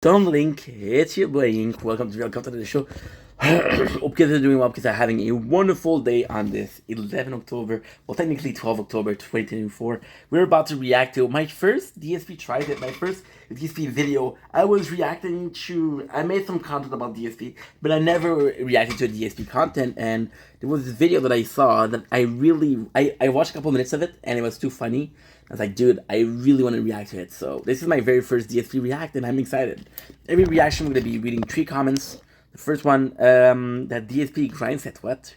Tom Link, it's your boy Ink. Welcome to the show. Hope you guys are doing well because I'm having a wonderful day on this 11 October, well technically 12 October 2024. We're about to react to my first DSP Tries It, my first DSP video. I was reacting to, I made some content about DSP, but I never reacted to DSP content, and there was this video that I saw that I watched a couple minutes of it and it was too funny. I was like, dude, I really want to react to it. So this is my very first DSP react and I'm excited. Every reaction I'm going to be reading 3 comments. The first one, that DSP Grindset, what?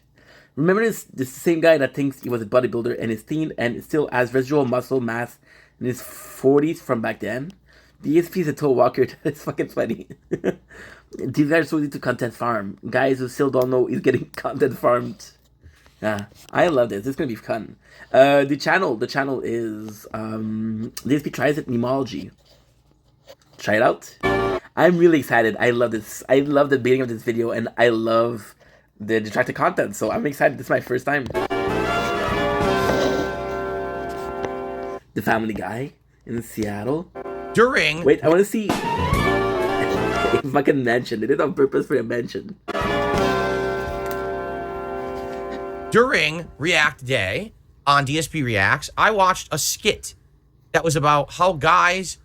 Remember this same guy that thinks he was a bodybuilder and is thin and still has residual muscle mass in his 40s from back then? DSP is a toe walker. That's fucking funny. These guys so need to content farm. Guys who still don't know he's getting content farmed. Yeah, I love this. This is gonna be fun. The channel is DSP Tries It Memology. Try it out. I'm really excited. I love this. I love the beginning of this video, and I love the detracted content. So I'm excited. This is my first time. The Family Guy in Seattle. Wait, I want to see if I can mention. They did it on purpose for a mention. During React Day on DSP Reacts, I watched a skit that was about how guys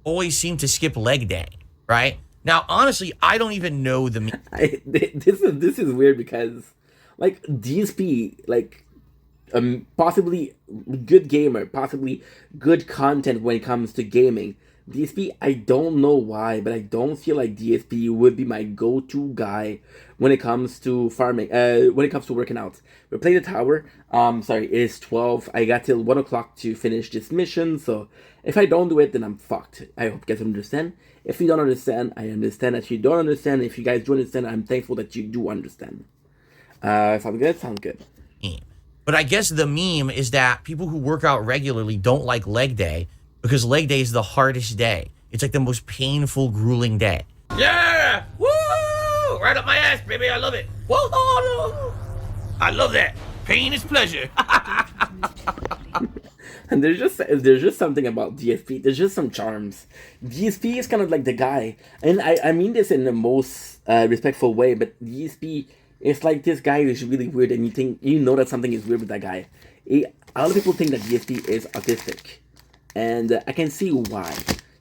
always seem to skip leg day, right? Now, honestly, I don't even know the meme. This is weird because, like, DSP, like, possibly good gamer, possibly good content when it comes to gaming. DSP, I don't know why, but I don't feel like DSP would be my go-to guy when it comes to farming, when it comes to working out. We're playing the tower. Sorry, it is 12. I got till 1 o'clock to finish this mission, so if I don't do it, then I'm fucked. I hope you guys understand. If you don't understand, I understand that you don't understand. If you guys do understand, I'm thankful that you do understand. Sounds good? Sounds good. But I guess the meme is that people who work out regularly don't like leg day because leg day is the hardest day. It's like the most painful, grueling day. Yeah! Woo! Right up my ass, baby. I love it. Whoa! I love that. Pain is pleasure. And there's just something about DSP. There's just some charms. DSP is kind of like the guy, and I mean this in the most respectful way. But DSP is like this guy who's really weird, and you know that something is weird with that guy. A lot of people think that DSP is autistic, and I can see why,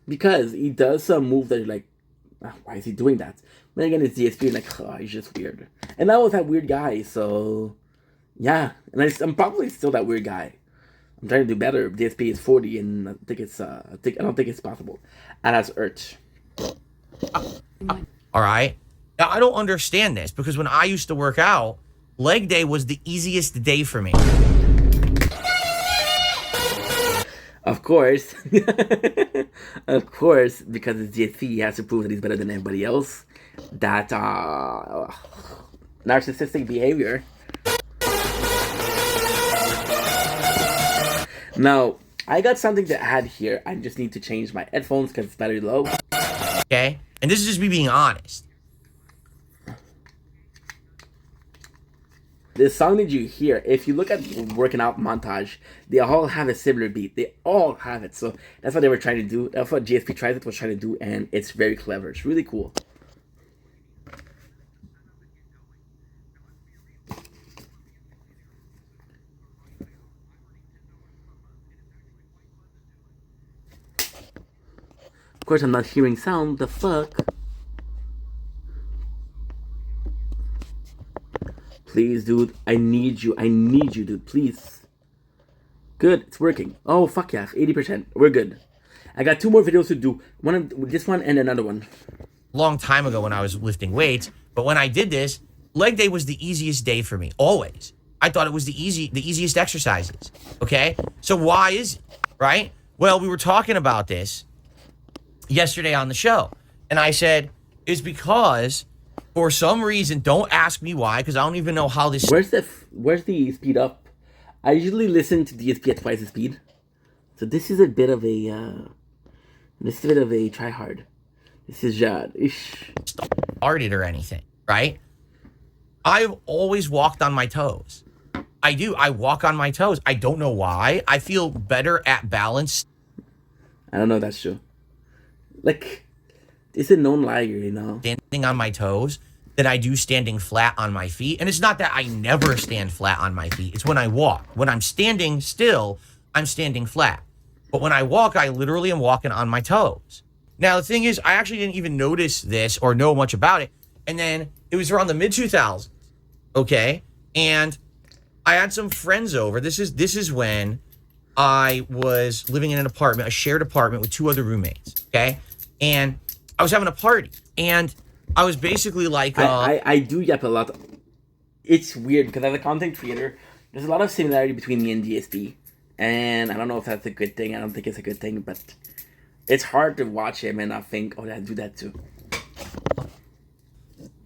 because he does some move that you're like, why is he doing that? But again, it's DSP, and like, oh, he's just weird. And I was that weird guy, so yeah, and I'm probably still that weird guy. I'm trying to do better. DSP is 40, and I think it's I don't think it's possible. And that's Earth. All right. Now, I don't understand this because when I used to work out, leg day was the easiest day for me. Of course. Of course, because it's DSP, he has to prove that he's better than everybody else. That narcissistic behavior. Now, I got something to add here. I just need to change my headphones because it's battery low. Okay? And this is just me being honest. The song that you hear, if you look at working out montage, they all have a similar beat. They all have it. So that's what they were trying to do. That's what DSP Tries It was trying to do, and it's very clever. It's really cool. Of course, I'm not hearing sound. The fuck? Please, dude. I need you. I need you, dude. Please. Good. It's working. Oh, fuck yeah. 80%. We're good. I got 2 more videos to do. This one and another one. Long time ago when I was lifting weights, but when I did this, leg day was the easiest day for me. Always. I thought it was the easiest exercises. Okay? So why is it? Right? Well, we were talking about this yesterday on the show. And I said, it's because for some reason, don't ask me why, because I don't even know how this... Where's the speed up? I usually listen to DSP at twice the speed. So this is a bit of a try hard. This is started or anything, right? I've always walked on my toes. I do. I walk on my toes. I don't know why. I feel better at balance. I don't know if that's true. Like, It's a known liar, you know. standing on my toes than I do standing flat on my feet. And it's not that I never stand flat on my feet. It's when I walk. When I'm standing still, I'm standing flat. But when I walk, I literally am walking on my toes. Now, the thing is, I actually didn't even notice this or know much about it. And then it was around the mid 2000s. Okay. And I had some friends over. This is when I was living in an apartment, a shared apartment with two other roommates. Okay. And I was having a party. And I was basically like, I do yap a lot. It's weird because as a content creator, there's a lot of similarity between me and DSP. And I don't know if that's a good thing. I don't think it's a good thing, but it's hard to watch him and not think, oh, I do that too.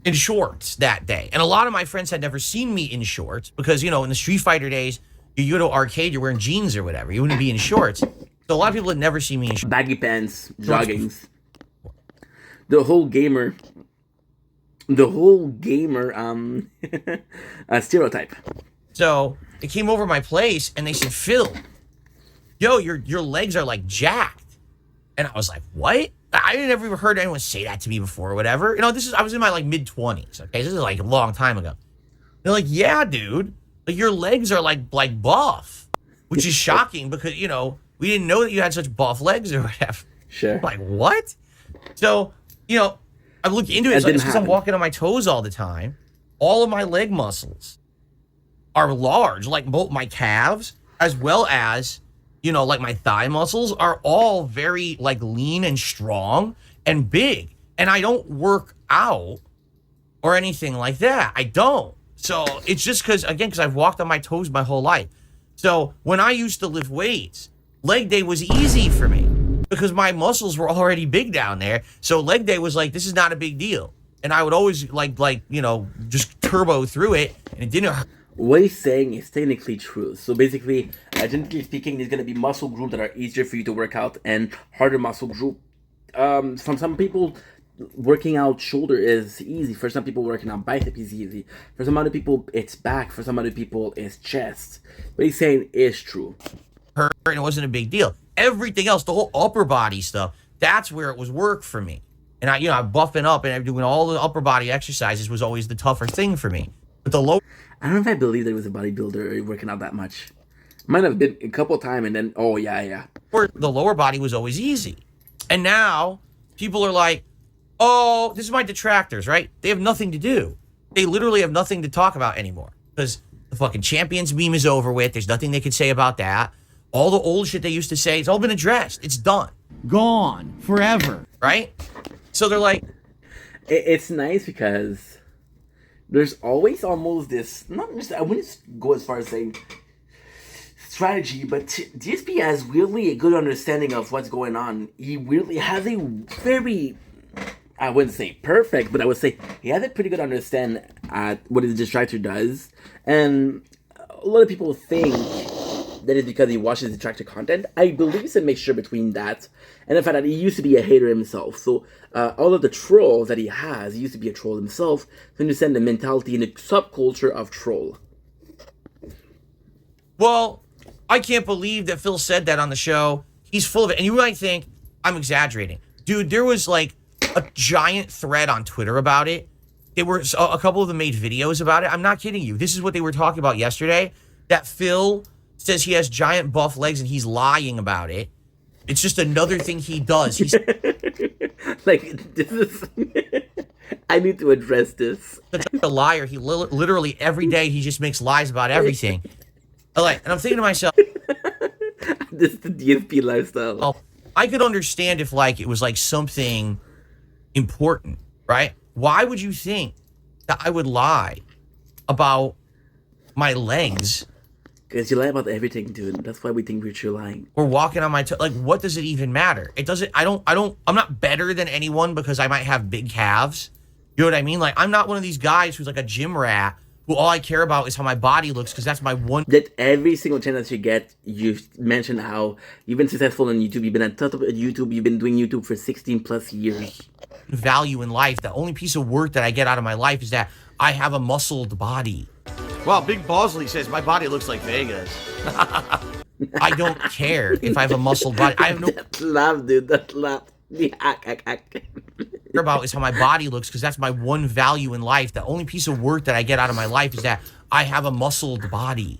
in shorts that day. And a lot of my friends had never seen me in shorts because, you know, in the Street Fighter days, you go to arcade, you're wearing jeans or whatever. You wouldn't be in shorts. So a lot of people had never seen me in shorts. Baggy pants, joggings. The whole gamer stereotype. So they came over my place and they said, Phil, yo, your legs are like jacked. And I was like, what? I never even heard anyone say that to me before or whatever. You know, I was in my like mid 20s. Okay. This is like a long time ago. They're like, yeah, dude, like your legs are like buff, which is shocking because, you know, we didn't know that you had such buff legs or whatever. Sure. Like, what? So, you know, I looked into it because I'm walking on my toes all the time. All of my leg muscles are large, like both my calves as well as, you know, like my thigh muscles are all very like lean and strong and big. And I don't work out or anything like that. I don't. So it's just because I've walked on my toes my whole life. So when I used to lift weights, leg day was easy for me because my muscles were already big down there. So leg day was like, this is not a big deal. And I would always like, you know, just turbo through it and it didn't hurt. What he's saying is technically true. So basically, generally speaking, there's going to be muscle groups that are easier for you to work out and harder muscle group. From some people, working out shoulder is easy. For some people, working out bicep is easy. For some other people, it's back. For some other people, it's chest. What he's saying is true. And it wasn't a big deal. Everything else, the whole upper body stuff, that's where it was work for me. And I'm buffing up and doing all the upper body exercises was always the tougher thing for me. But the lower... I don't know if I believe there was a bodybuilder working out that much. Might have been a couple times and then, oh, yeah. The lower body was always easy. And now people are like, oh, this is my detractors, right? They have nothing to do. They literally have nothing to talk about anymore because the fucking champions meme is over with. There's nothing they could say about that. All the old shit they used to say, it's all been addressed. It's done. Gone. Forever. Right? So they're like... It's nice because... there's always almost this, not just, I wouldn't go as far as saying strategy, but DSP has really a good understanding of what's going on. He really has a very, I wouldn't say perfect, but I would say he has a pretty good understanding at what his distractor does. And a lot of people think that it's because he watches distractor content. I believe it's a mixture between that and the fact that he used to be a hater himself. So all of the trolls that he has, he used to be a troll himself. So understand the mentality and the subculture of troll. Well, I can't believe that Phil said that on the show. He's full of it. And you might think I'm exaggerating. Dude, there was like a giant thread on Twitter about it. There were a couple of them made videos about it. I'm not kidding you. This is what they were talking about yesterday. That Phil says he has giant buff legs and he's lying about it. It's just another thing he does. He's like, this is... I need to address this. such a liar. He literally every day he just makes lies about everything. And I'm thinking to myself, this is the DSP lifestyle. well, I could understand if like it was like something important, right? Why would you think that I would lie about my legs? Because you lie about everything, dude. That's why we think you're lying. Or walking on my toe. Like, what does it even matter? It doesn't, I'm not better than anyone because I might have big calves. You know what I mean? Like, I'm not one of these guys who's like a gym rat who all I care about is how my body looks because that's my one. That every single channel that you get, you mention how you've been successful on YouTube. You've been at the top of YouTube. You've been doing YouTube for 16 plus years. Value in life. The only piece of work that I get out of my life is that I have a muscled body. Well, Big Bosley says my body looks like Vegas. I don't care if I have a muscled body. I have no... That laugh, dude. That laugh. The hack. about is how my body looks, because that's my one value in life. The only piece of work that I get out of my life is that I have a muscled body.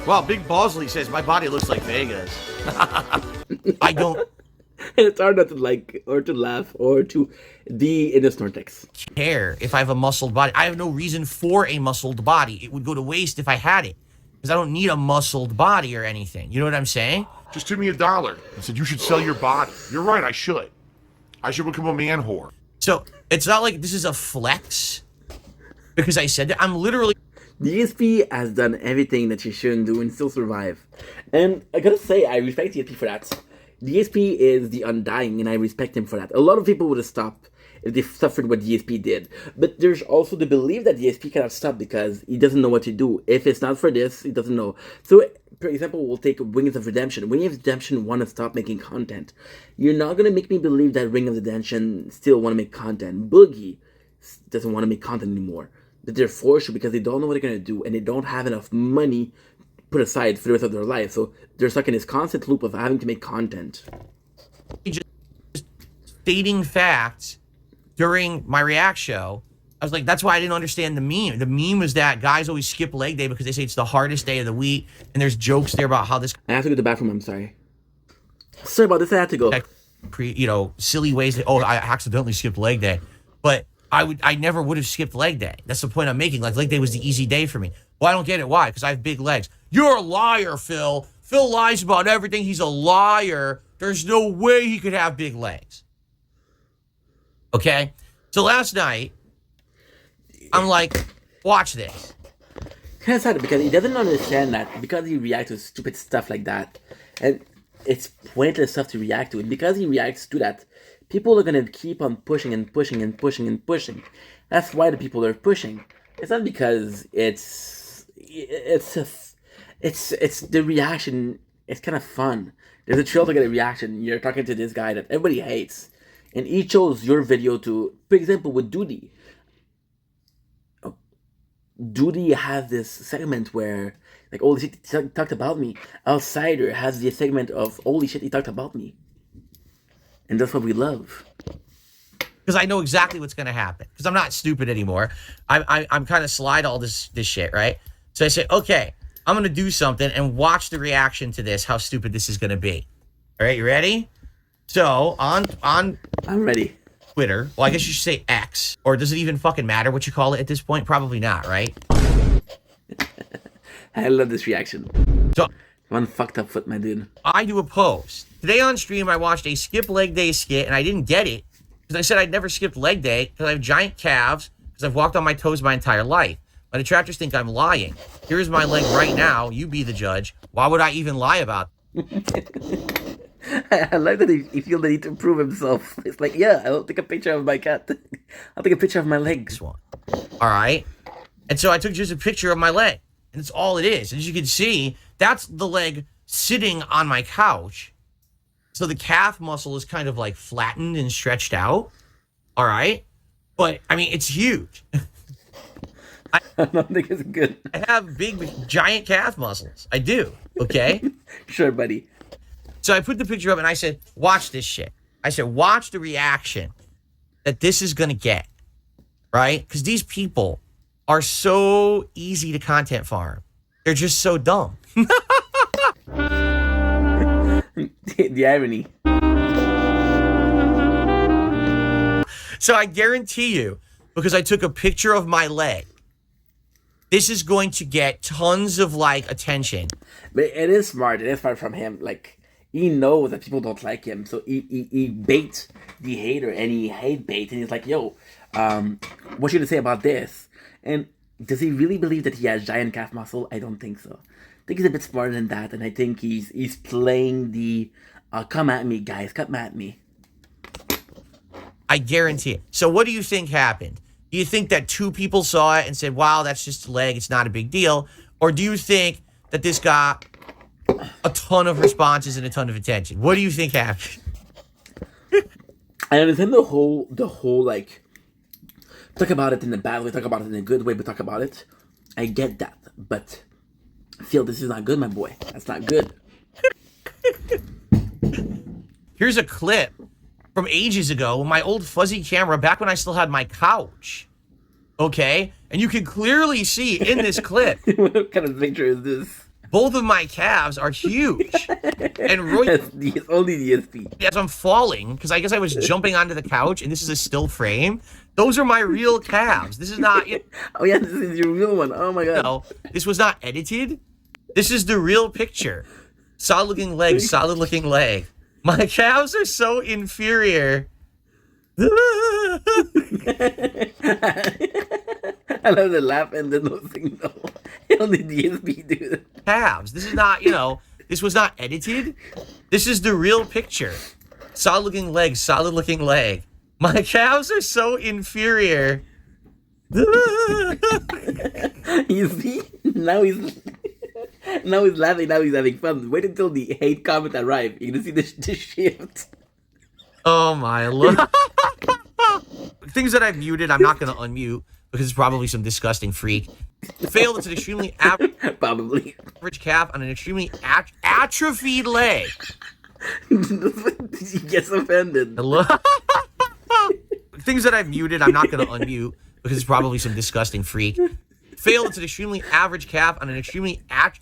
Well, Big Bosley says my body looks like Vegas. I don't It's hard not to like or to laugh or to be in the Snortex. care if I have a muscled body. I have no reason for a muscled body. It would go to waste if I had it, because I don't need a muscled body or anything. You know what I'm saying? Just give me $1 and said you should sell your body. You're right, I should. I should become a man whore. So it's not like this is a flex because I said that. I'm literally DSP has done everything that she shouldn't do and still survive. And I gotta say, I respect DSP for that. DSP is the undying, and I respect him for that. A lot of people would have stopped if they suffered what DSP did. But there's also the belief that DSP cannot stop because he doesn't know what to do. If it's not for this, he doesn't know. So, for example, we'll take Wings of Redemption. Wings of Redemption want to stop making content. You're not going to make me believe that Ring of Redemption still want to make content. Boogie doesn't want to make content anymore. That they're forced to because they don't know what they're going to do, and they don't have enough money put aside for the rest of their life. So they're stuck in this constant loop of having to make content. just stating facts during my React show. I was like, that's why I didn't understand the meme. The meme was that guys always skip leg day because they say it's the hardest day of the week, and there's jokes there about how this I have to go to the bathroom, I'm sorry. Sorry about this, I had to go. silly ways that, I accidentally skipped leg day. But I never would have skipped leg day. That's the point I'm making. Like, leg day was the easy day for me. Well, I don't get it. Why? Because I have big legs. You're a liar, Phil. Phil lies about everything. He's a liar. There's no way he could have big legs. Okay? So last night, I'm like, watch this. Kind of sad because he doesn't understand that because he reacts to stupid stuff like that, and it's pointless stuff to react to, and because he reacts to that, people are gonna keep on pushing and pushing and pushing and pushing. That's why the people are pushing. It's not because it's the reaction. It's kind of fun. There's a thrill to get a reaction. You're talking to this guy that everybody hates, and he chose your video to, for example, with Duty. Duty has this segment where, like, holy shit, he talked about me. Outsider has this segment of, holy shit, he talked about me. And that's what we love. Because I know exactly what's going to happen. Because I'm not stupid anymore. I'm kind of slide all this shit, right? So I say, okay, I'm going to do something and watch the reaction to this, how stupid this is going to be. All right, you ready? So on I'm ready. Twitter, well, I guess you should say X, or does it even fucking matter what you call it at this point? Probably not, right? I love this reaction. So One fucked up foot, my dude. I do a post. Today on stream, I watched a skip leg day skit, and I didn't get it because I said I'd never skipped leg day because I have giant calves because I've walked on my toes my entire life. My detractors think I'm lying. Here's my leg right now. You be the judge. Why would I even lie about it? I like that he feels the need to prove himself. It's like, yeah, I'll take a picture of my cat. I'll take a picture of my legs. This one. All right. And so I took just a picture of my leg. And it's all it is. And as you can see, that's the leg sitting on my couch. So the calf muscle is kind of like flattened and stretched out. All right. But, I mean, it's huge. I don't think it's good. I have big, giant calf muscles. I do. Okay? Sure, buddy. So I put the picture up and I said, watch this shit. I said, watch the reaction that this is going to get. Right? Because these people are so easy to content farm. They're just so dumb. The irony. So I guarantee you, because I took a picture of my leg, this is going to get tons of, like, attention. But it is smart. It is smart from him. Like, he knows that people don't like him. So he baits the hater and he hate bait. And he's like, yo, what should I say about this? And does he really believe that he has giant calf muscle? I don't think so. I think he's a bit smarter than that. And I think he's playing the come at me, guys. Come at me. I guarantee it. So what do you think happened? Do you think that two people saw it and said, wow, that's just a leg, it's not a big deal? Or do you think that this got a ton of responses and a ton of attention? What do you think happened? I understand the whole like, talk about it in a bad way, talk about it in a good way, but talk about it. I get that, but I feel this is not good, my boy. That's not good. Here's a clip from ages ago, my old fuzzy camera, back when I still had my couch. Okay? And you can clearly see in this clip, What kind of picture is this? both of my calves are huge. And Roy, It's only DSP. as I'm falling, because I guess I was jumping onto the couch, and this is a still frame, those are my real calves. This is not, Oh yeah, this is your real one. Oh my god. no, this was not edited. This is the real picture. Solid looking leg, solid looking leg. My calves are so inferior. I love the laugh and the no signal. Only DSP, dude. Calves. This is not, this was not edited. This is the real picture. Solid looking leg, solid looking leg. My calves are so inferior. You see? Now he's laughing, now he's having fun. Wait until the hate comment arrive. You're gonna see the shift. Oh my lord. Things that I've muted, I'm not going to unmute because it's probably some disgusting freak. Failed. It's an extremely Probably. average calf on an extremely atrophied leg. He gets offended. Hello? Things that I've muted, I'm not going to unmute because it's probably some disgusting freak. Failed. It's an extremely average calf on an extremely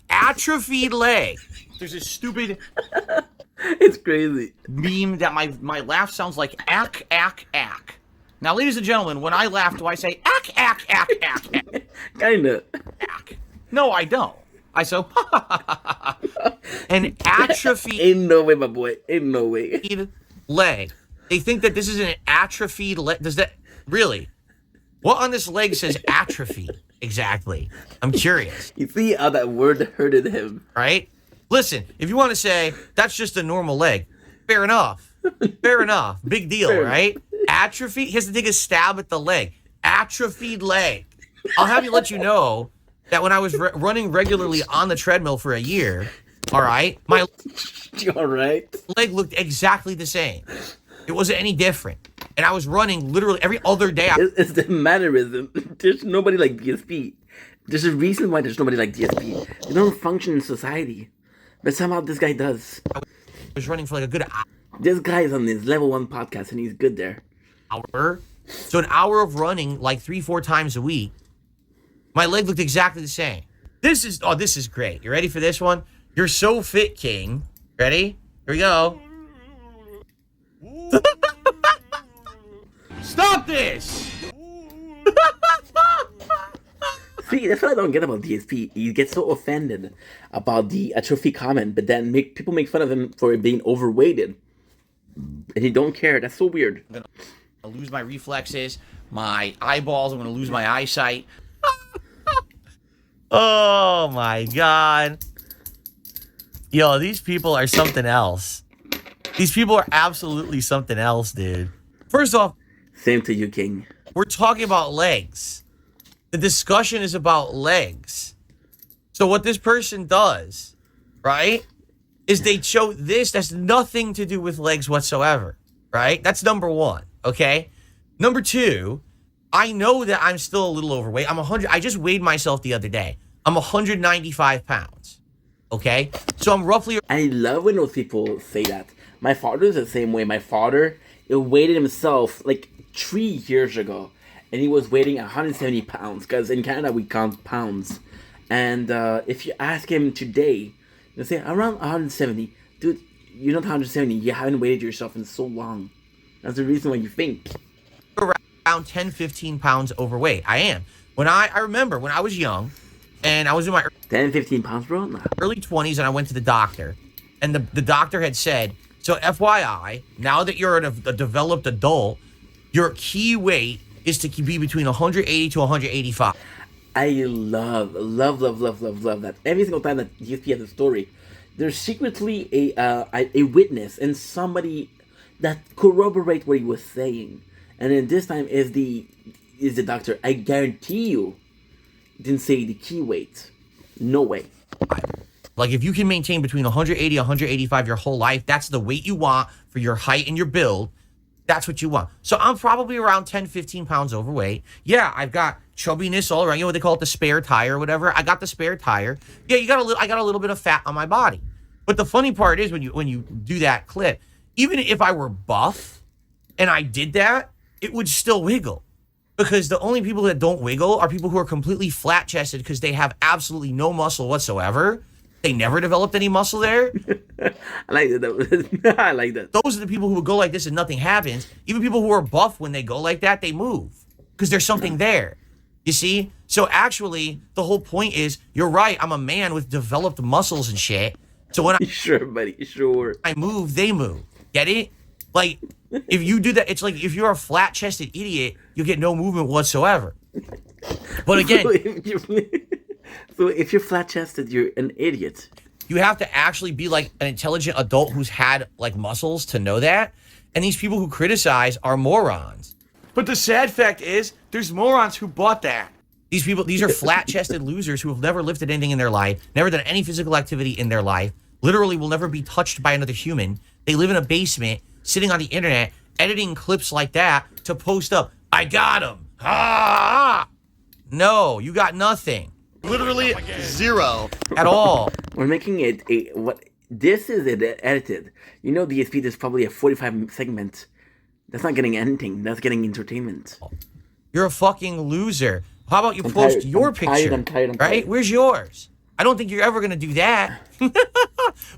atrophied leg. There's this stupid It's crazy. meme that my laugh sounds like ack, ack, ack. Now, ladies and gentlemen, when I laugh, do I say ack, ack, ack, ack, ack, Kinda. ack? No, I don't. I so an atrophied Ain't no way, my boy. Ain't no way. leg. They think that this is an atrophied leg. Does that really? What on this leg says atrophy exactly? I'm curious, You see how that word hurted him. right? Listen, if you want to say that's just a normal leg, fair enough. Fair enough. Big deal, Fair right? Atrophy. He has to take a stab at the leg. Atrophied leg. I'll have you let you know that when I was running regularly on the treadmill for a year, all right, my You alright? leg looked exactly the same. It wasn't any different. And I was running literally every other day. It's the mannerism. There's nobody like DSP. There's a reason why there's nobody like DSP. They don't function in society. But somehow this guy does. I was running for like a good This guy is on his level 1 podcast and he's good there. hour. So an hour of running like 3-4 times a week. My leg looked exactly the same. This is great. You ready for this one? You're so fit, King. Ready? Here we go. Stop this! See, that's what I don't get about DSP. He gets so offended about the atrophy comment, but then people make fun of him for being overweighted. And he don't care. That's so weird. I'm gonna lose my reflexes, my eyeballs. I'm gonna lose my eyesight. Oh my god. Yo, these people are something else. These people are absolutely something else, dude. First off, Same to you, King. we're talking about legs. The discussion is about legs. So what this person does, right, is they show this that's nothing to do with legs whatsoever, right? That's number one, okay? Number two, I know that I'm still a little overweight. I just weighed myself the other day. I'm 195 pounds, okay? So I'm roughly I love when those people say that. My father's the same way. My father weighed himself like 3 years ago. And he was weighing 170 pounds. Because in Canada, we count pounds. And if you ask him today, they'll say around 170. Dude, you're not 170. You haven't weighted yourself in so long. That's the reason why you think. around 10, 15 pounds overweight. I am. When I remember when I was young and I was in my 10, 15 pounds, bro? Nah. early 20s and I went to the doctor and the doctor had said, so FYI, now that you're a developed adult, your key weight is to be between 180 to 185. I love that. Every single time that DSP has a story, there's secretly a witness and somebody that corroborate what he was saying. And then this time is the doctor. I guarantee you didn't say the key weight. No way. Like if you can maintain between 180 185 your whole life, that's the weight you want for your height and your build. That's what you want. So I'm probably around 10, 15 pounds overweight. Yeah, I've got chubbiness all around. You know what they call it, the spare tire or whatever? I got the spare tire. Yeah, I got a little bit of fat on my body. But the funny part is when you do that clip, even if I were buff, and I did that, it would still wiggle. Because the only people that don't wiggle are people who are completely flat chested because they have absolutely no muscle whatsoever. They never developed any muscle there. I like that. I like that. Those are the people who would go like this and nothing happens. Even people who are buff, when they go like that, they move because there's something there. You see? So actually, the whole point is, you're right. I'm a man with developed muscles and shit. So when Sure, buddy. Sure. I move, they move. Get it? Like, if you do that, it's like if you're a flat-chested idiot, you get no movement whatsoever. But again, So if you're flat-chested, you're an idiot. you have to actually be like an intelligent adult who's had like muscles to know that. And these people who criticize are morons. But the sad fact is, there's morons who bought that. These people, these are flat-chested losers who have never lifted anything in their life, never done any physical activity in their life, literally will never be touched by another human. They live in a basement, sitting on the internet, editing clips like that to post up, I got him. Ah! No, you got nothing Literally zero. at all. We're making it what this is edited. You know, DSP, there's probably a 45 segment. That's not getting anything. That's getting entertainment. You're a fucking loser. How about you post tired. your I'm picture? tired, I'm tired, I'm right? tired. Where's yours? I don't think you're ever gonna do that.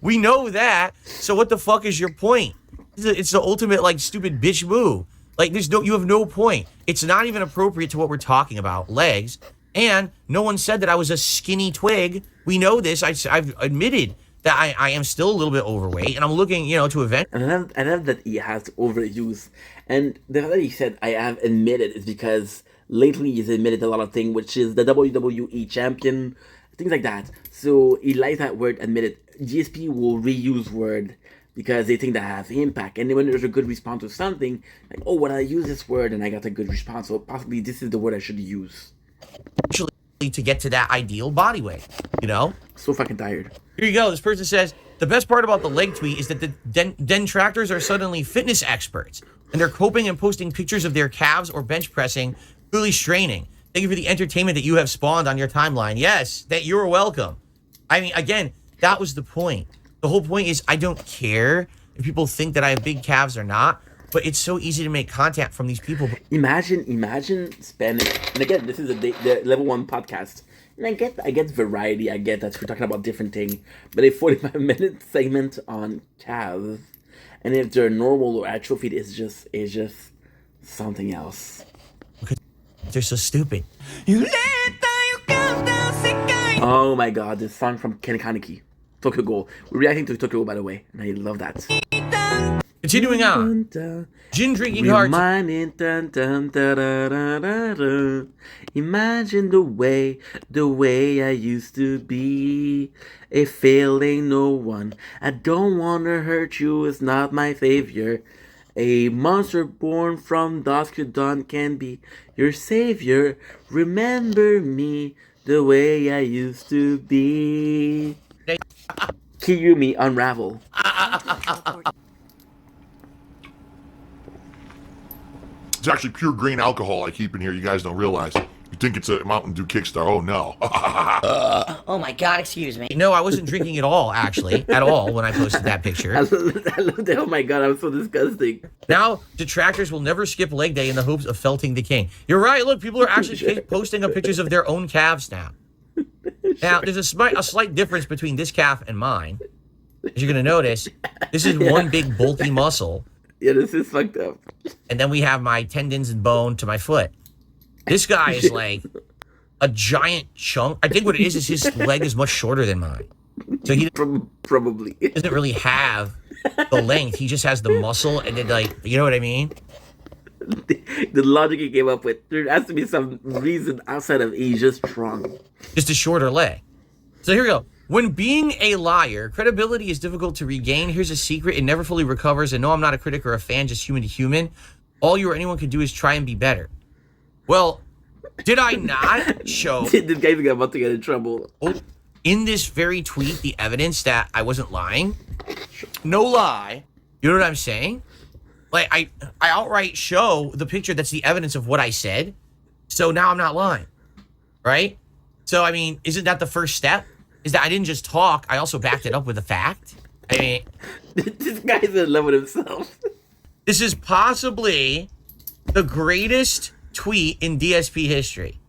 We know that. So what the fuck is your point? It's the ultimate like stupid bitch move. Like you have no point. It's not even appropriate to what we're talking about. Legs. And no one said that I was a skinny twig. We know this. I've admitted that I am still a little bit overweight, and I'm looking, to event. And I love that he has overused. And the fact that he said, I have admitted, is because lately he's admitted a lot of things, which is the WWE champion, things like that. So he likes that word, admitted. GSP will reuse word because they think that has impact. And then when there's a good response to something, like, oh, when I use this word and I got a good response, so possibly this is the word I should use. To get to that ideal body weight, So fucking tired. Here you go. This person says, the best part about the leg tweet is that the detractors are suddenly fitness experts, and they're coping and posting pictures of their calves or bench pressing, really straining. Thank you for the entertainment that you have spawned on your timeline. Yes, that you're welcome. I mean, again, that was the point. The whole point is I don't care if people think that I have big calves or not, but it's so easy to make content from these people. Imagine spending, and again, this is the level 1 podcast. And I get variety, I get that we're talking about different things, but a 45-minute segment on calves, and if they're normal or atrophied, is just something else. They're so stupid. Oh my god, this song from Ken Kaneki, Tokyo Ghoul. We're reacting to Tokyo Ghoul, by the way, and I love that. Continuing on. Gin drinking hearts. Reminding, dun, dun, da, da, da, da, da. Imagine the way I used to be. A failing no one. I don't wanna hurt you, it's not my savior. A monster born from dusk to dawn can be your savior. Remember me the way I used to be. Kiyumi Unravel. It's actually pure grain alcohol I keep in here. You guys don't realize. You think it's a Mountain Dew Kickstar. Oh, no. Oh my god, excuse me. No, I wasn't drinking at all, actually, at all, when I posted that picture. I love that. Oh my god, I'm so disgusting. Now, detractors will never skip leg day in the hopes of felting the king. You're right. Look, people are actually posting up pictures of their own calves now. Now, there's a slight difference between this calf and mine. As you're going to notice, this is one big bulky muscle. Yeah, this is fucked up. And then we have my tendons and bone to my foot. This guy is like a giant chunk. I think what it is his leg is much shorter than mine. So he Probably. doesn't really have the length. He just has the muscle and then you know what I mean? The logic he came up with, there has to be some reason outside of he's just strong. Just a shorter leg. So here we go. When being a liar, credibility is difficult to regain. Here's a secret. It never fully recovers. And no, I'm not a critic or a fan, just human to human. All you or anyone can do is try and be better. Well, did I not show This guy's about to get in trouble. in this very tweet the evidence that I wasn't lying? No lie. You know what I'm saying? Like, I outright show the picture that's the evidence of what I said. So now I'm not lying. Right? So, I mean, isn't that the first step? Is that I didn't just talk, I also backed it up with a fact. I mean, This guy's in love with himself. This is possibly the greatest tweet in DSP history.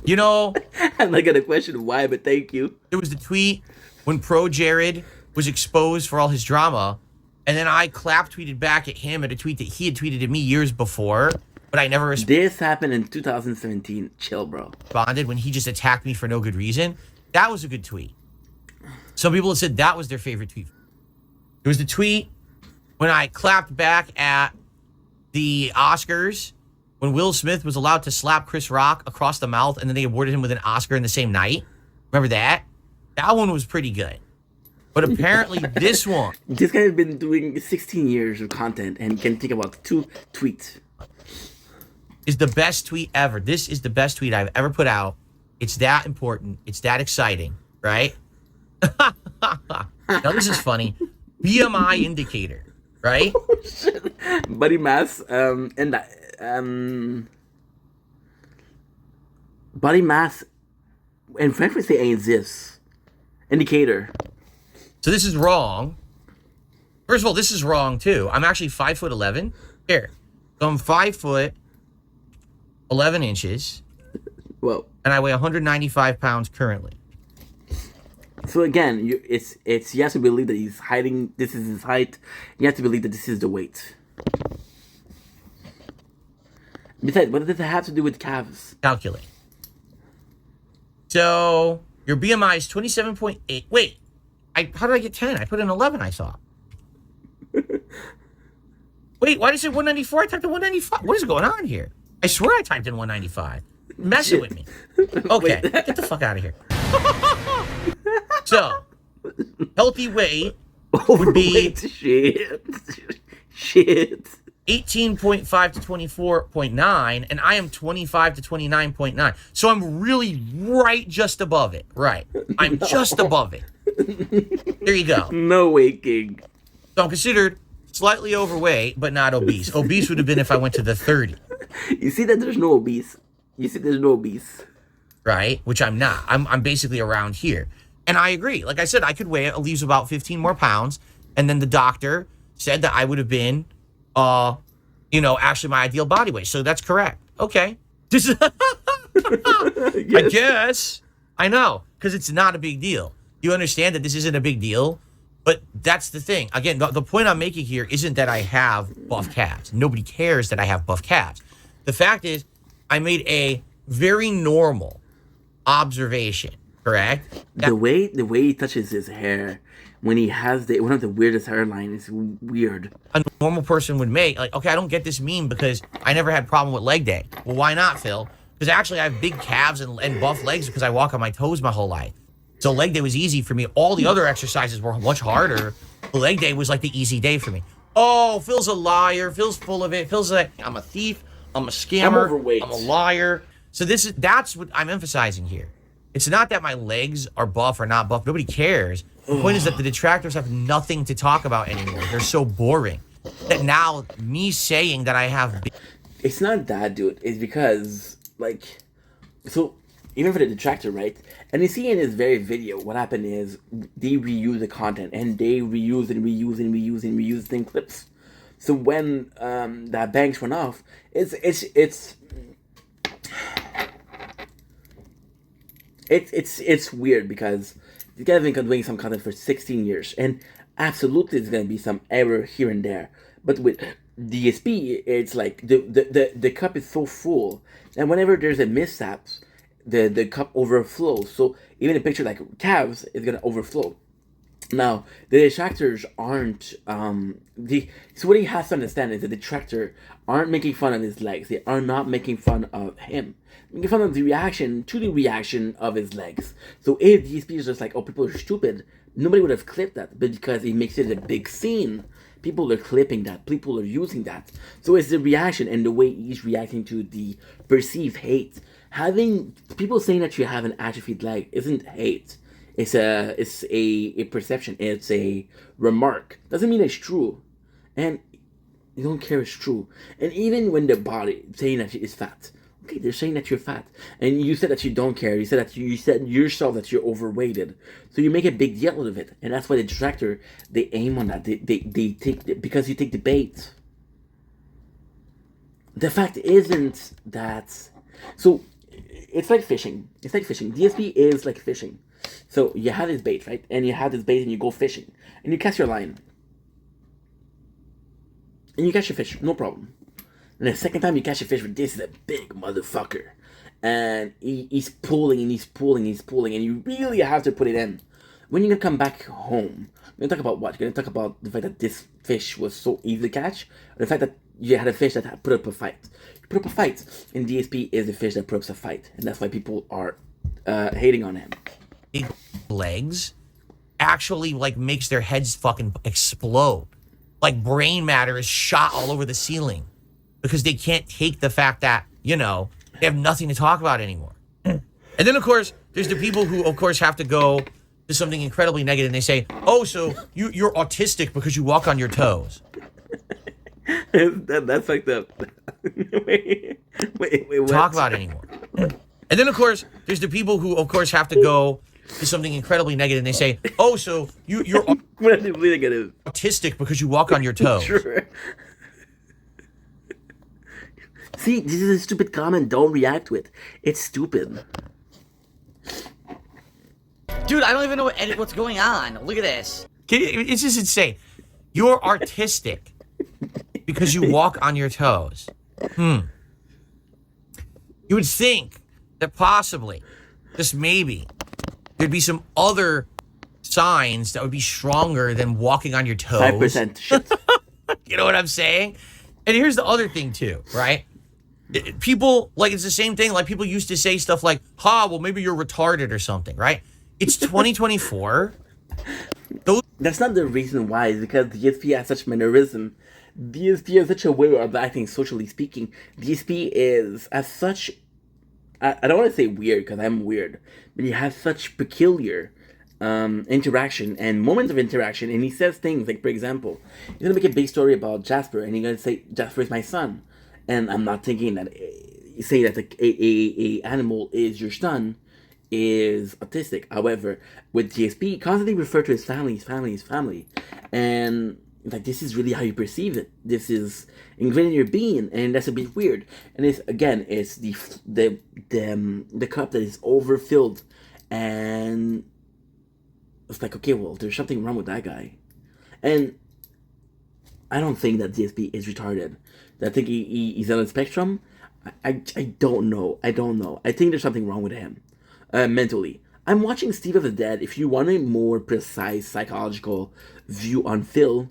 You know, I'm not gonna question why, but thank you. it was the tweet when Pro Jared was exposed for all his drama, and then I clap tweeted back at him at a tweet that he had tweeted at me years before, but I never This happened in 2017. Chill, bro. responded when he just attacked me for no good reason. That was a good tweet. Some people have said that was their favorite tweet. It was the tweet when I clapped back at the Oscars when Will Smith was allowed to slap Chris Rock across the mouth and then they awarded him with an Oscar in the same night. Remember that? That one was pretty good. But apparently this one This guy has been doing 16 years of content and can think about 2 tweets. is the best tweet ever. This is the best tweet I've ever put out. It's that important. It's that exciting, right? Now this is funny. BMI indicator, right? Body mass, body mass, and French would say exists. Indicator. So this is wrong. First of all, this is wrong too. I'm actually 5'11". Here. So I'm 5'11" Well, and I weigh 195 pounds currently. so again, it's you have to believe that he's hiding. This is his height. You have to believe that this is the weight. Besides, what does it have to do with calves? Calculate. So your BMI is 27.8. Wait, how did I get 10? I put in 11, I thought. Wait, why did it say 194? I typed in 195. What is going on here? I swear I typed in 195. Messing with me. Okay, get the fuck out of here. So, healthy weight would be Overweight shit. 18.5 to 24.9, and I am 25 to 29.9. So I'm really right just above it. Right. I'm just above it. There you go. No way, King. So I'm considered slightly overweight, but not obese. Obese would have been if I went to the 30, You see that there's no obese. You see there's no obese. right? Which I'm not. I'm basically around here. And I agree. Like I said, I could weigh at least about 15 more pounds. And then the doctor said that I would have been, actually my ideal body weight. So that's correct. Okay. I guess. I know. Because it's not a big deal. You understand that this isn't a big deal. But that's the thing. Again, the point I'm making here isn't that I have buff calves. Nobody cares that I have buff calves. The fact is, I made a very normal observation, correct? The way he touches his hair when he has one of the weirdest hairline is weird. A normal person would make. Like, okay, I don't get this meme because I never had problem with leg day. Well, why not, Phil? Because actually I have big calves and buff legs because I walk on my toes my whole life. So leg day was easy for me. All the other exercises were much harder. But leg day was like the easy day for me. Oh, Phil's a liar. Phil's full of it. Phil's like, I'm a thief. I'm a scammer. I'm overweight. I'm a liar. So that's what I'm emphasizing here. It's not that my legs are buff or not buff. Nobody cares. The point is that the detractors have nothing to talk about anymore. They're so boring. That now me saying that I have It's not that, dude. It's because, so, even for the detractor, right? And you see in this very video, what happened is they reuse the content and they reuse the same clips. So when that banks went off, it's weird because these guys have been doing some content for 16 years, and absolutely there's gonna be some error here and there. But with DSP, it's like the cup is so full, and whenever there's a mishap, the cup overflows. So even a picture like calves is gonna overflow. Now the detractors aren't so what he has to understand is the detractor aren't making fun of his legs. They are not making fun of him. Making fun of the reaction to the reaction of his legs. So if DSP is just like, oh, people are stupid, nobody would have clipped that. But because he makes it a big scene, people are clipping that. People are using that. So it's the reaction and the way he's reacting to the perceived hate. Having people saying that you have an atrophied leg isn't hate. It's a perception. It's a remark. Doesn't mean it's true. And you don't care it's true. And even when the body saying that it's fat, Okay, they're saying that you're fat, and you said that you don't care. You said yourself that you're overweighted, so you make a big deal out of it, and that's why the detractor they aim on that. They take because you take the bait. The fact isn't that. So it's like fishing. It's like fishing. DSP is like fishing. So you have this bait, right? And you have this bait, and you go fishing, and you cast your line, and you catch your fish, no problem. And the second time you catch a fish, this is a big motherfucker. And he's pulling and he's pulling and he's pulling, and you really have to put it in. When you're going to come back home, you're going to talk about what? You're going to talk about the fact that this fish was so easy to catch, or the fact that you had a fish that had put up a fight. You put up a fight, and DSP is a fish that puts up a fight. And that's why people are hating on him. Legs actually like makes their heads fucking explode. Like brain matter is shot all over the ceiling. Because they can't take the fact that, they have nothing to talk about anymore. And then, of course, there's the people who, of course, have to go to something incredibly negative, and they say, oh, so you're autistic because you walk on your toes. That's fucked up. wait, what? Talk about it anymore. And then, of course, there's the people who, of course, have to go to something incredibly negative, and they say, oh, so you're negative. autistic because you walk on your toes. Sure. See, this is a stupid comment. Don't react to it. It's stupid. Dude, I don't even know what's going on. Look at this. It's just insane. You're artistic because you walk on your toes. You would think that possibly, just maybe, there'd be some other signs that would be stronger than walking on your toes. 5% shit. You know what I'm saying? And here's the other thing too, right? People, like, it's the same thing. Like, people used to say stuff like, well, maybe you're retarded or something, right? It's 2024. That's not the reason why. It's because DSP has such mannerism. DSP has such a way of acting, socially speaking. DSP is as such. I don't want to say weird because I'm weird, but he has such peculiar interaction and moments of interaction, and he says things like, for example, he's gonna make a big story about Jasper, and he's gonna say Jasper is my son, and I'm not thinking that saying that a animal is your son is autistic. However, with DSP, he constantly refer to his family, and like, this is really how you perceive it. This is ingrained in your being, and that's a bit weird. And it's the cup that is overfilled, and it's like, okay, well, there's something wrong with that guy. And I don't think that DSP is retarded. I think he's on the spectrum. I don't know. I think there's something wrong with him mentally. I'm watching Steve of the Dead. If you want a more precise psychological view on Phil,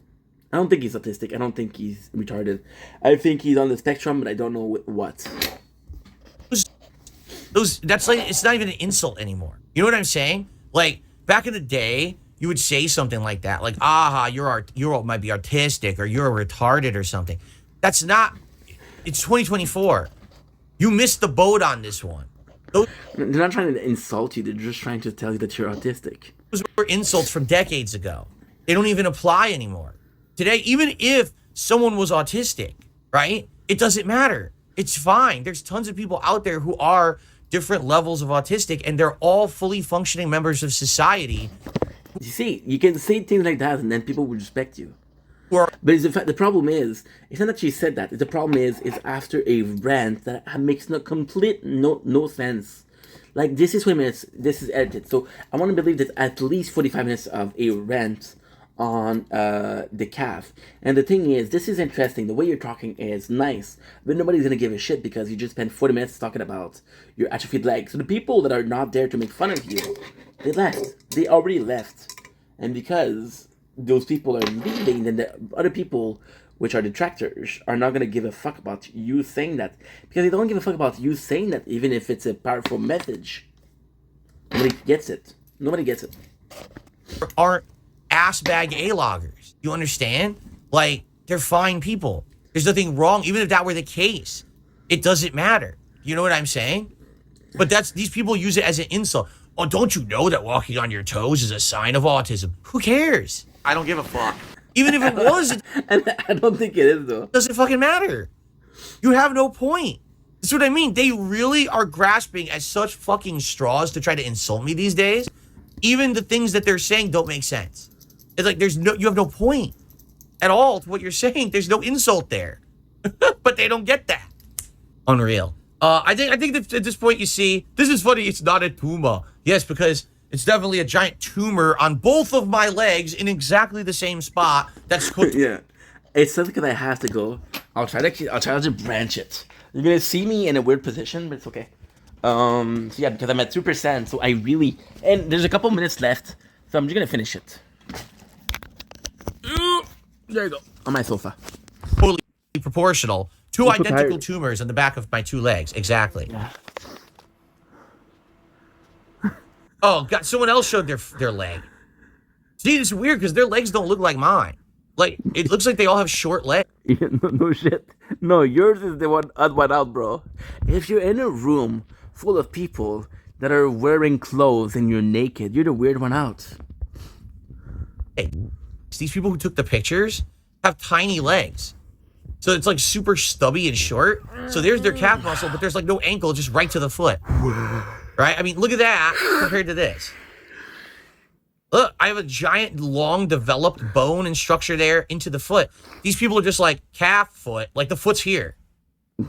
I don't think he's autistic. I don't think he's retarded. I think he's on the spectrum, but I don't know what. That's like, it's not even an insult anymore. You know what I'm saying? Like, back in the day, you would say something like that, like, you might be artistic, or you're retarded or something. That's not. It's 2024. You missed the boat on this one. They're not trying to insult you. They're just trying to tell you that you're autistic. Those were insults from decades ago. They don't even apply anymore. Today, even if someone was autistic, right? It doesn't matter. It's fine. There's tons of people out there who are different levels of autistic, and they're all fully functioning members of society. You see, you can say things like that, and then people will respect you. Or, but it's the problem is, it's not that she said that. The problem is after a rant that makes no sense. Like, this is 20 minutes, this is edited. So I want to believe that at least 45 minutes of a rant on the calf. And the thing is, this is interesting. The way you're talking is nice, but nobody's going to give a shit because you just spent 40 minutes talking about your atrophied leg. So the people that are not there to make fun of you, they left. They already left. And because those people are leaving, then the other people, which are detractors, are not going to give a fuck about you saying that. Because they don't give a fuck about you saying that, even if it's a powerful message. Nobody gets it. Aren't ass-bag A-loggers. You understand? Like, they're fine people. There's nothing wrong, even if that were the case. It doesn't matter. You know what I'm saying? But these people use it as an insult. Oh, don't you know that walking on your toes is a sign of autism? Who cares? I don't give a fuck. Even if it was, I don't think it is, though. It doesn't fucking matter. You have no point. That's what I mean. They really are grasping at such fucking straws to try to insult me these days. Even the things that they're saying don't make sense. It's like you have no point at all to what you're saying. There's no insult there. But they don't get that. Unreal. I think that at this point you see, this is funny, it's not a tumor. Yes, because it's definitely a giant tumor on both of my legs in exactly the same spot. That's Yeah. It's something that I have to go. I'll try to branch it. You're gonna see me in a weird position, but it's okay. So yeah, because I'm at 2%, so I really, and there's a couple minutes left, so I'm just gonna finish it. Ooh, there you go, on my sofa. totally proportional. Two I'm so identical tired. tumors on the back of my two legs. Exactly. Yeah. Oh, God, someone else showed their leg. See, it's weird because their legs don't look like mine. Like, it looks like they all have short legs. Yeah, no shit. No, yours is the odd one out, bro. If you're in a room full of people that are wearing clothes and you're naked, you're the weird one out. Hey, these people who took the pictures have tiny legs. So it's like super stubby and short. So there's their calf muscle, but there's like no ankle, just right to the foot. Right? I mean, look at that compared to this. Look, I have a giant, long, developed bone and structure there into the foot. These people are just like calf foot, like the foot's here. You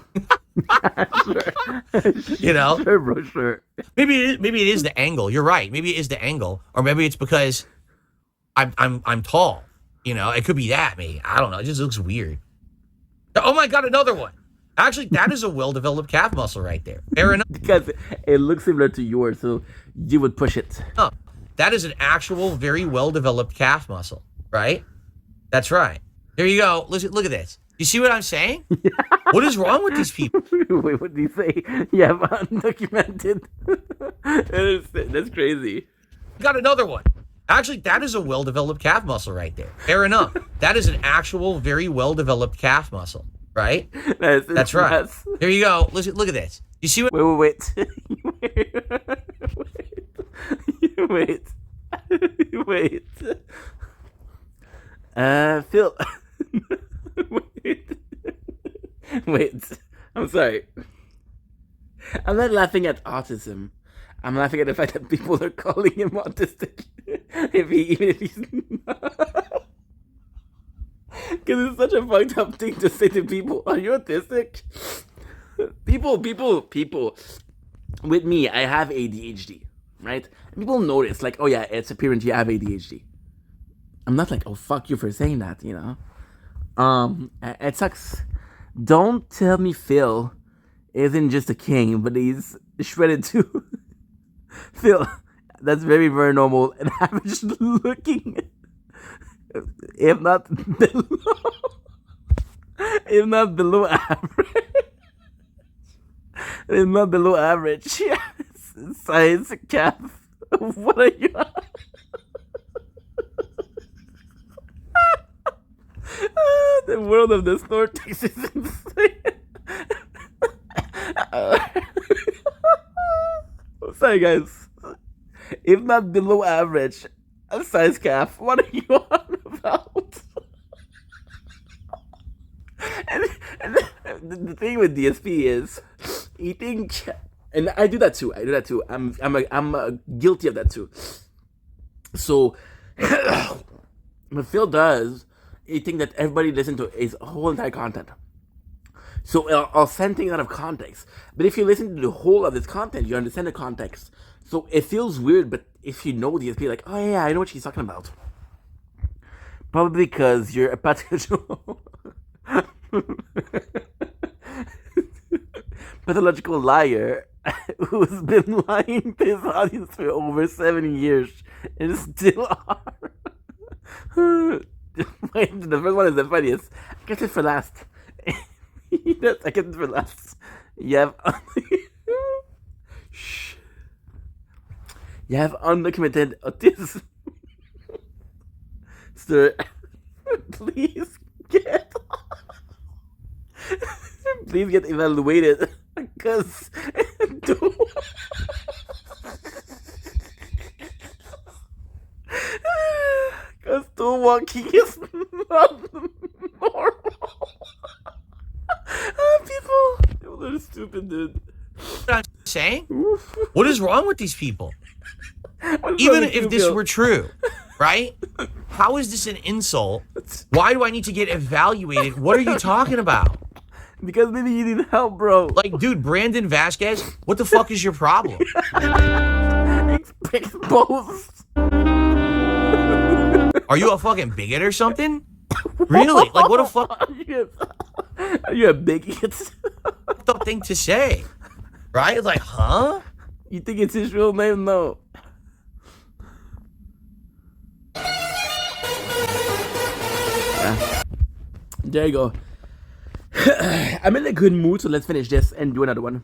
know? Sure, bro, sure. Maybe it is the angle. You're right. Maybe it is the angle, or maybe it's because I'm tall. You know, it could be that. Maybe I don't know. It just looks weird. Oh my God, another one. Actually, that is a well-developed calf muscle right there. Fair enough. Because it looks similar to yours, so you would push it. That is an actual, very well-developed calf muscle, right? That's right. There you go. Listen, look at this. You see what I'm saying? What is wrong with these people? Wait, what did you say? Yeah, undocumented. That's crazy. Got another one. Actually, that is a well-developed calf muscle right there. Fair enough. That is an actual, very well-developed calf muscle, right? That's right. There you go. Listen, look at this. You see what? Wait. Wait. Phil. Wait. I'm sorry. I'm not laughing at autism. I'm laughing at the fact that people are calling him autistic. Even if he's not. Because it's such a fucked up thing to say to people. Are you autistic? People. With me, I have ADHD, right? People notice, like, oh yeah, it's apparent you have ADHD. I'm not like, oh fuck you for saying that, you know? It sucks. Don't tell me Phil isn't just a king, but he's shredded too. Phil, that's very, very normal and average looking. If not below average. If not below average. Size calf. What are you? The world of the Snortix is insane. Sorry, guys. If not below average, a size calf. What are you on about? and the thing with DSP is, he think, and I do that too. I'm guilty of that too. So, what Phil does, he think that everybody listen to his whole entire content. So I'll send things out of context. But if you listen to the whole of this content, you understand the context. So it feels weird, but if you know DSP, like, oh yeah, I know what she's talking about. Probably because you're a pathological liar who's been lying to his audience for over 7 years and still are. Wait, the first one is the funniest. I kept it for last. Yes, I kept it for last. You have shh. You have undocumented autism. Sir, please get evaluated because stool walking is not normal. People They're stupid, dude. What I'm saying? What is wrong with these people? What is Even wrong with you, if this Bill? were true, right? How is this an insult? Why do I need to get evaluated? What are you talking about? Because maybe you need help, bro. Like, dude, Brandon Vasquez, what the fuck is your problem? Exposed. Are you a fucking bigot or something? Really? Like, what a fuck Are you a bigot? thing to say? Right? It's like, huh? You think it's his real name? No. Yeah. There you go. I'm in a good mood, so let's finish this and do another one.